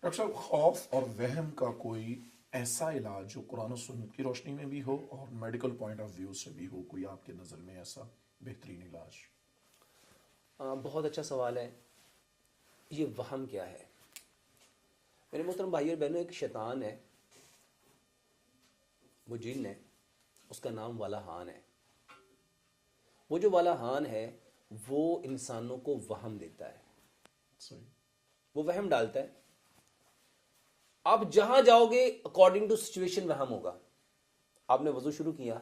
Doctor صاحب، خوف اور وہم کا کوئی ایسا علاج جو قرآن و سنت کی روشنی میں بھی ہو اور میڈیکل پوائنٹ آف ویو سے بھی ہو، کوئی آپ کے نظر میں ایسا بہترین علاج؟ بہت اچھا سوال ہے. یہ وہم کیا ہے؟ میرے محترم بھائی اور بہنوں، ایک شیطان ہے، وہ جن ہے، اس کا نام والہان ہے. وہ جو والہان ہے وہ انسانوں کو وہم دیتا ہے، صحیح. وہ وہم ڈالتا ہے. آپ جہاں جاؤ گے اکارڈنگ ٹو سچویشن وہم ہوگا. آپ نے وضو شروع کیا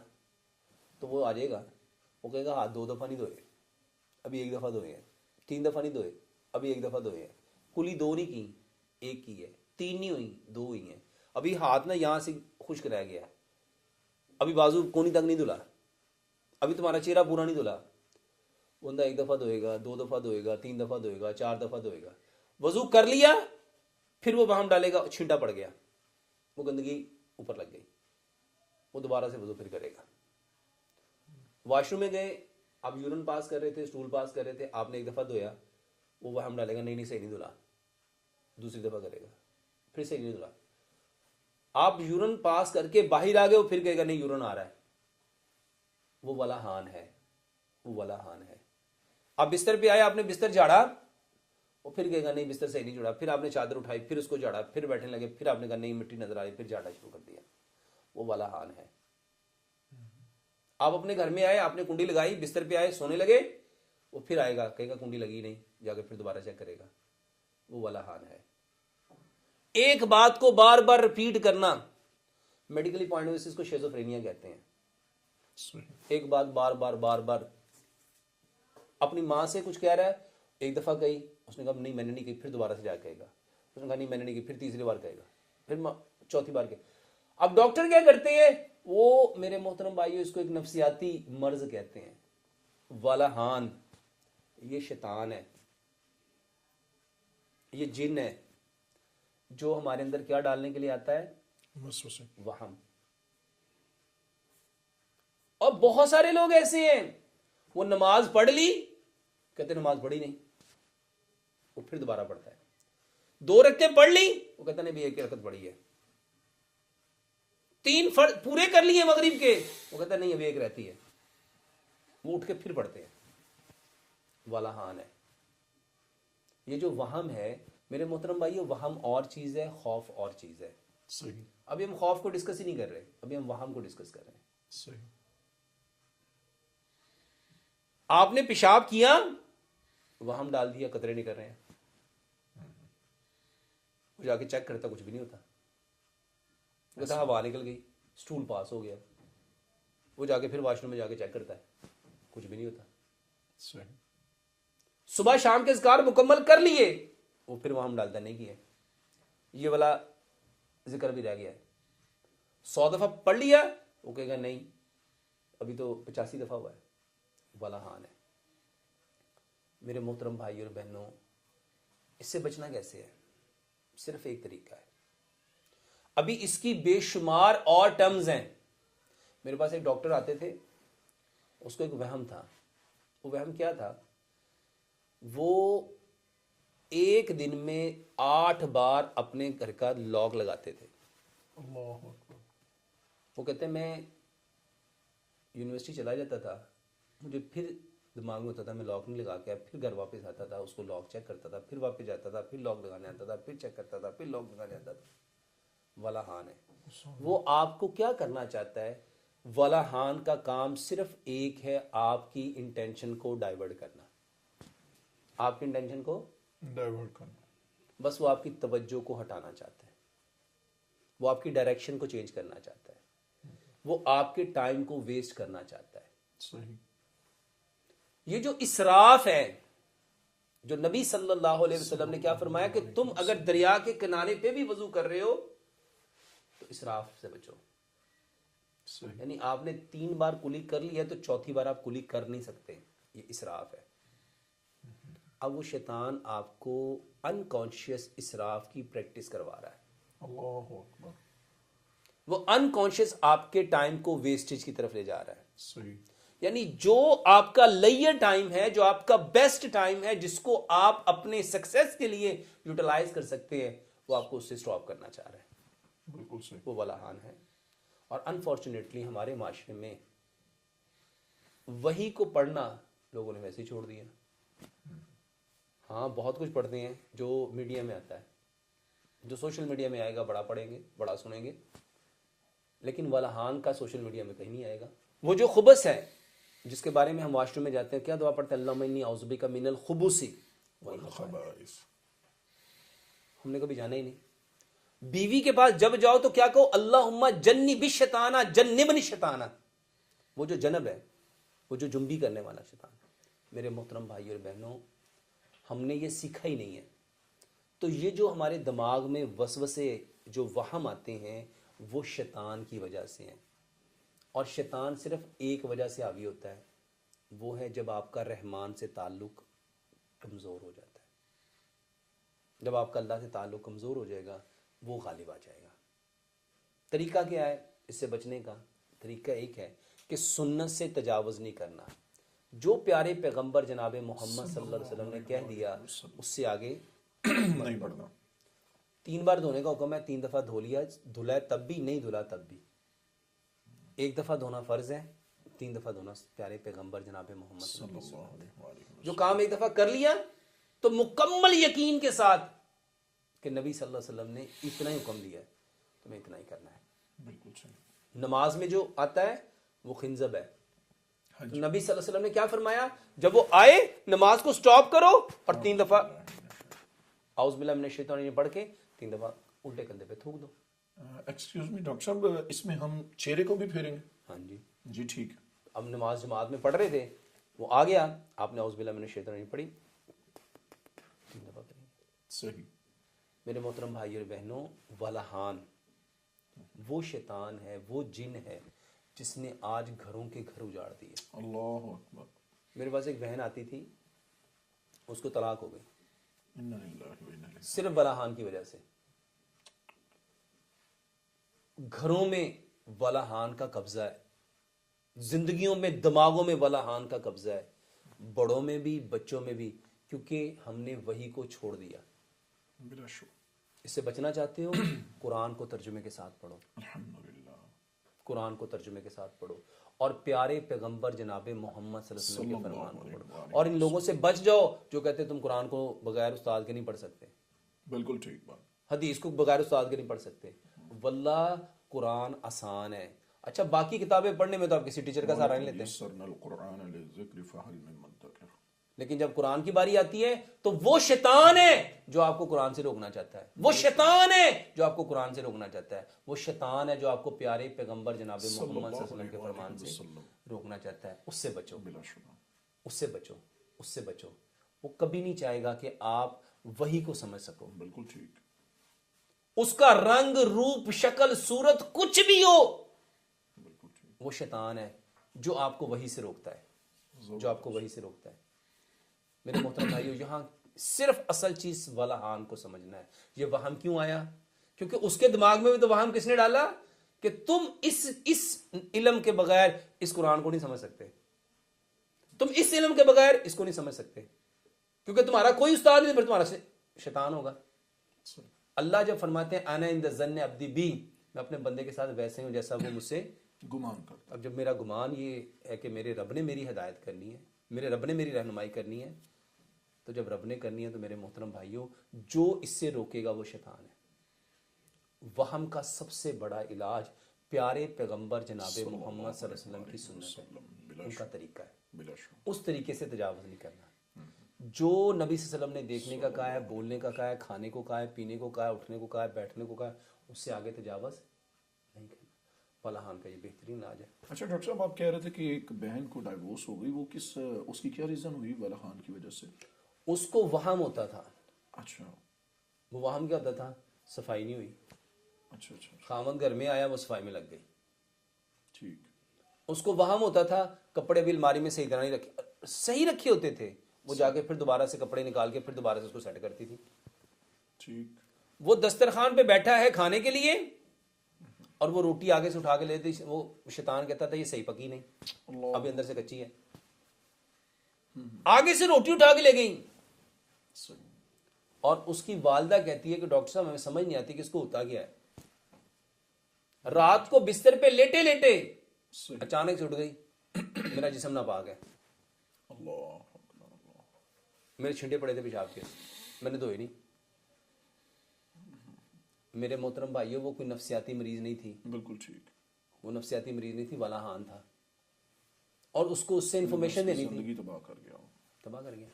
تو وہ آ جائے گا، وہ کہے گا ہاتھ 2 دفعہ نہیں دھوئے، ابھی 1 دفعہ دھوئے ہیں. 3 دفعہ نہیں دھوئے، ابھی 1 دفعہ دھوئے ہیں. کلی 2 نہیں کی، 1 کی ہے. 3 نہیں ہوئی، 2 ہوئی ہیں. ابھی ہاتھ نا یہاں سے خشک رہ گیا، ابھی بازو کونی تک نہیں دھلا، ابھی تمہارا چہرہ پورا نہیں دھلا. بندہ 1 دفعہ دھوئے گا، 2 دفعہ دھوئے گا، 3 دفعہ دھوئے گا، 4 دفعہ دھوئے گا. وضو کر لیا، پھر وہ وہم ڈالے گا، چھینٹا پڑ گیا، وہ گندگی اوپر لگ گئی، وہ دوبارہ سے وضو پھر کرے گا. واش روم میں گئے، آپ یورن پاس کر رہے تھے، اسٹول پاس کر رہے تھے، آپ نے 1 دفعہ دھویا، وہ وہم ڈالے گا نہیں صحیح نہیں دھلا، دوسری دفعہ کرے گا، پھر صحیح نہیں دھلا. آپ یورن پاس کر کے باہر آ گئے، وہ پھر کہے گا نہیں یورن آ رہا ہے. وہ والہان ہے، وہ والہان ہے. آپ بستر پہ آئے، آپ نے بستر جھاڑا، وہ پھر کہے گا نہیں بستر صحیح نہیں جھاڑا. پھر آپ نے چادر اٹھائی، پھر اس کو جھاڑا، پھر بیٹھنے لگے، پھر آپ نے کہا نہیں مٹی نظر آئی، پھر جھاڑا شروع کر دیا. وہ والہان ہے. آپ اپنے گھر میں آئے، آپ نے کنڈی لگائی، بستر پہ آئے، سونے لگے، وہ پھر آئے گا، کہے گا کنڈی لگی نہیں، جا کے پھر دوبارہ چیک کرے گا. وہ والہان ہے. ایک بات کو بار بار رپیٹ کرنا، میڈیکلی پوائنٹ آف ویو سے اس کو شیزوفرینیا کہتے ہیں. ایک بات بار بار بار بار. اپنی ماں سے کچھ کہہ رہا ہے، 1 دفعہ کہی، اس نے کہا نہیں میں نے نہیں کہی، پھر دوبارہ سے جا کہے گا. اس نے کہا نہیں میں نے نہیں کہی، پھر تیسری بار کہے گا، پھر چوتھی بار کہے. اب ڈاکٹر کیا کرتے ہیں؟ وہ میرے محترم بھائیو اس کو ایک نفسیاتی مرض کہتے ہیں. والہان یہ شیطان ہے، یہ جن ہے جو ہمارے اندر کیا ڈالنے کے لیے آتا ہے؟ وہم. اور بہت سارے لوگ ایسے ہیں، وہ نماز پڑھ لی، کہتے نماز پڑھی نہیں، وہ پھر دوبارہ پڑھتا ہے. 2 رکعتیں پڑھ لی، وہ کہتا نہیں بھی 1 رکعت پڑھی ہے. 3 فرض پورے کر لیے مغرب کے، وہ کہتا نہیں ابھی 1 رہتی ہے. وہ اٹھ کے پھر پڑھتے ہیں. والہان ہے. یہ جو وہم ہے میرے محترم بھائی، وہم اور چیز ہے، خوف اور چیز ہے. صحیح. ابھی ہم خوف کو ڈسکس ہی نہیں کر رہے، ابھی ہم وہم کو ڈسکس کر رہے ہیں. صحیح. آپ نے پیشاب کیا، وہم ڈال دیا قطرے نہیں کر رہے ہیں، وہ جا کے چیک کرتا، کچھ بھی نہیں ہوتا. کہتا ہوا نکل گئی، سٹول پاس ہو گیا. وہ جا کے پھر واش روم میں جا کے چیک کرتا ہے، کچھ بھی نہیں ہوتا. صحیح. صبح شام کے اذکار مکمل کر لیے، وہ پھر وہم ڈالتا نہیں کیا، یہ والا ذکر بھی رہ گیا ہے. 100 دفعہ پڑھ لیا، وہ کہے گا نہیں ابھی تو 85 دفعہ ہوا ہے. والہان ہے. میرے محترم بھائی اور بہنوں، اس سے بچنا کیسے ہے؟ صرف ایک طریقہ ہے. ابھی اس کی بے شمار اور ٹرمز ہیں. میرے پاس ایک ڈاکٹر آتے تھے، اس کو ایک وہم تھا. وہ وہم کیا تھا؟ وہ ایک دن میں 8 بار اپنے گھر کا لاک لگاتے تھے. اللہ اکبر. وہ کہتے ہیں میں یونیورسٹی چلا جاتا تھا، مجھے پھر دماغ میں ہوتا تھا میں لاک نہیں لگا کے، پھر گھر واپس آتا تھا، اس کو لاک چیک کرتا تھا، پھر واپس جاتا تھا، پھر لاک لگانے آتا تھا، پھر چیک کرتا تھا، پھر لاک لگانے آتا تھا. والہان ہے. وہ آپ کو کیا کرنا چاہتا ہے؟ والہان کا کام صرف ایک ہے، آپ کی انٹینشن کو ڈائیورٹ کرنا. آپ کی انٹینشن کو ڈائیورٹ کرنا. بس وہ آپ کی توجہ کو ہٹانا چاہتا ہے، وہ آپ کی ڈائریکشن کو چینج کرنا چاہتا ہے، وہ آپ کے ٹائم کو ویسٹ کرنا چاہتا ہے. صحیح. یہ جو اسراف ہے، جو نبی صلی اللہ علیہ وسلم نے کیا فرمایا کہ تم اگر دریا کے کنارے پہ بھی وضو کر رہے ہو تو اسراف سے بچو. صحیح. یعنی آپ نے 3 بار کلی کر لی ہے تو چوتھی بار آپ کلی کر نہیں سکتے، یہ اسراف ہے. اب وہ شیطان آپ کو انکانشیس اسراف کی پریکٹس کروا رہا ہے. اللہ اکبر. وہ انکانشیس آپ کے ٹائم کو ویسٹیج کی طرف لے جا رہا ہے. صحیح. یعنی جو آپ کا لیئر ٹائم ہے، جو آپ کا بیسٹ ٹائم ہے، جس کو آپ اپنے سکسیس کے لیے یوٹیلائز کر سکتے ہیں، وہ آپ کو اس سے اسٹاپ کرنا چاہ رہا ہے، بالکل صحیح. وہ ولاحان ہے. اور انفارچونیٹلی ہمارے معاشرے میں وہی کو پڑھنا لوگوں نے ویسے ہی چھوڑ دیا. ہاں بہت کچھ پڑھتے ہیں جو میڈیا میں آتا ہے، جو سوشل میڈیا میں آئے گا بڑا پڑھیں گے، بڑا سنیں گے، لیکن ولاحان کا سوشل میڈیا میں کہیں نہیں آئے گا. وہ جو خبث ہے جس کے بارے میں ہم واش روم میں جاتے ہیں کیا دعا پڑھتے ہیں، اللہم انی اعوذ بک من الخبث والخبائث. ہم نے کبھی جانا ہی نہیں. بیوی کے پاس جب جاؤ تو کیا کہو، اللہم جنب الشیطان جنبنی الشیطان. وہ جو جنب ہے، وہ جو جنبی کرنے والا شیطان. میرے محترم بھائی اور بہنوں، ہم نے یہ سیکھا ہی نہیں ہے. تو یہ جو ہمارے دماغ میں وسوسے جو وہم آتے ہیں وہ شیطان کی وجہ سے ہیں. اور شیطان صرف ایک وجہ سے حاوی ہوتا ہے، وہ ہے جب آپ کا رحمان سے تعلق کمزور ہو جاتا ہے. جب آپ کا اللہ سے تعلق کمزور ہو جائے گا وہ غالب آ جائے گا. طریقہ کیا ہے اس سے بچنے کا؟ طریقہ ایک ہے کہ سنت سے تجاوز نہیں کرنا. جو پیارے پیغمبر جناب محمد صلی اللہ علیہ وسلم نے کہہ دیا اس سے آگے نہیں پڑھنا. 3 بار دھونے کا حکم ہے، 3 دفعہ دھو لیا، دھلا ہے تب بھی، نہیں دھلا تب بھی. 1 دفعہ دھونا فرض ہے، 3 دفعہ دھونا پیارے پیغمبر جناب محمد صلی اللہ علیہ وسلم. جو کام 1 دفعہ کر لیا تو مکمل یقین کے ساتھ کہ نبی صلی اللہ علیہ وسلم نے اتنا ہی حکم دیا ہے، تمہیں اتنا ہی کرنا ہے. بالکل صحیح. نماز میں جو آتا ہے وہ خنزب ہے. ہاں تو نبی صلی اللہ علیہ وسلم نے کیا فرمایا، جب وہ آئے نماز کو سٹاپ کرو اور 3 دفعہ اعوذ باللہ من الشیطان الرجیم پڑھ کے 3 دفعہ الٹے کندھے پہ تھوک دو. ایکسکیوز می ڈاکٹر صاحب، اس میں ہم چہرے کو بھی پھیریں گے؟ ہاں جی. جی ٹھیک. اب نماز جماعت میں پڑھ رہے تھے، وہ آ گیا، آپ نے اعوذ باللہ من الشیطان الرجیم پڑھی، 3 دفعہ کریں گے. صحیح. میرے محترم بھائی اور بہنوں، ولہان وہ شیطان ہے، وہ جن ہے جس نے آج گھروں کے گھر اجاڑ دیے. اللہ اکبر. میرے پاس ایک بہن آتی تھی، اس کو طلاق ہو گئی انا للہ و انا الیہ. صرف ولہان کی وجہ سے. گھروں میں ولہان کا قبضہ ہے، زندگیوں میں دماغوں میں ولہان کا قبضہ ہے، بڑوں میں بھی بچوں میں بھی، کیونکہ ہم نے وحی کو چھوڑ دیا. بلا شک. اس سے بچنا چاہتے ہو قرآن کو ترجمے کے ساتھ پڑھو. الحمدللہ. قرآن کو ترجمے کے ساتھ پڑھو اور پیارے پیغمبر جناب محمد صلی اللہ علیہ وسلم کے فرمان کو پڑھو. اور ان لوگوں سے بچ جاؤ جو کہتے تم قرآن کو بغیر استاد کے نہیں پڑھ سکتے، بالکل ٹھیک بات. حدیث کو بغیر استاد کے نہیں پڑھ سکتے. واللہ قرآن آسان ہے. اچھا باقی کتابیں پڑھنے میں تو آپ کسی ٹیچر کا سہارا نہیں لیتے، یسرنا القرآن للذکر فہل من مدکر. لیکن جب قرآن کی باری آتی ہے تو وہ شیطان ہے جو آپ کو قرآن سے روکنا چاہتا ہے. وہ شیطان ہے جو آپ کو قرآن سے روکنا چاہتا ہے. وہ شیطان ہے جو آپ کو پیارے پیغمبر جناب محمد صلی اللہ علیہ وسلم کے فرمان سے روکنا چاہتا ہے. اس سے بچو، بلا شبہ. اس سے بچو، اس سے بچو. وہ کبھی نہیں چاہے گا کہ آپ وہی کو سمجھ سکو. بالکل ٹھیک. اس کا رنگ روپ شکل صورت کچھ بھی ہو، بالکل ٹھیک. وہ شیطان ہے جو آپ کو وہی سے روکتا ہے، جو آپ کو وہی سے روکتا ہے. میرے محترم بھائیو، یہاں صرف اصل چیز ولہان کو سمجھنا ہے. یہ وہم کیوں آیا؟ کیونکہ اس کے دماغ میں بھی تو وہم کس نے ڈالا کہ تم اس علم کے بغیر اس قرآن کو نہیں سمجھ سکتے، تم اس علم کے بغیر اس کو نہیں سمجھ سکتے، کیونکہ تمہارا کوئی استاد نہیں، پھر تمہارا شیطان ہوگا. اللہ جب فرماتے ہیں انا عند ظن عبدی بی، میں اپنے بندے کے ساتھ ویسے ہوں جیسا وہ مجھ سے گمان کرتا. اب جب میرا گمان یہ ہے کہ میرے رب نے میری ہدایت کرنی ہے، میرے رب نے میری رہنمائی کرنی ہے، تو جب رب نے کرنی ہے تو میرے محترم بھائیوں جو اس سے روکے گا وہ شیطان ہے. وہم کا سب سے بڑا علاج پیارے پیغمبر جناب محمد صلی اللہ علیہ وسلم کی سنت ہے، ان کا طریقہ ہے. بلا شک. اس طریقے سے تجاوز نہیں کرنا. جو نبی صلی اللہ علیہ وسلم نے دیکھنے کا کہا ہے، بولنے کا کہا ہے، کھانے کو کہا ہے، پینے کو کہا ہے، اٹھنے کو کہا ہے، بیٹھنے کو کہا ہے، اس سے آگے تجاوز نہیں کرنا. ولہان کا یہ بہترین علاج ہے. اچھا ڈاکٹر صاحب، آپ کہہ رہے تھے کہ ایک بہن کو ڈائیورس ہو گئی، وہ اس کی کیا ریزن ہوئی ولہان کی وجہ سے؟ اس کو وہم ہوتا تھا. اچھا. وہ وہم کیا ہوتا تھا؟ صفائی نہیں ہوئی. اچھا اچھا. خاوند گھر میں آیا، وہ صفائی میں لگ گئی. ٹھیک. اس کو وہم ہوتا تھا کپڑے بھی الماری میں صحیح طرح نہیں رکھے، صحیح رکھے ہوتے تھے، وہ جا کے پھر دوبارہ سے کپڑے نکال کے پھر دوبارہ سے اس کو سیٹ کرتی تھی. ٹھیک. وہ دسترخوان پہ بیٹھا ہے کھانے کے لیے اور وہ روٹی آگے سے اٹھا کے لیتی، وہ شیطان کہتا تھا یہ صحیح پکی نہیں، ابھی اندر سے کچی ہے. آگے سے روٹی اٹھا کے لے گئی اور اس کی والدہ کہتی ہے کہ ڈاکٹر صاحب ہمیں سمجھ نہیں آتی کہ اس کو ہوتا کیا ہے. رات کو بستر پہ لیٹے لیٹے صحیح. اچانک سے اٹھ گئی, میرا جسم ناپاک ہے, اللہ میرے چھنٹے پڑے تھے پیشاب کے, میں نے دھوئے نہیں. میرے محترم بھائیو, وہ کوئی نفسیاتی مریض نہیں تھی, بالکل ٹھیک. وہ نفسیاتی مریض نہیں تھی, والا ہان تھا, اور اس کو اس سے انفارمیشن دینی تھی, زندگی تباہ کر گیا. تباہ کر گیا.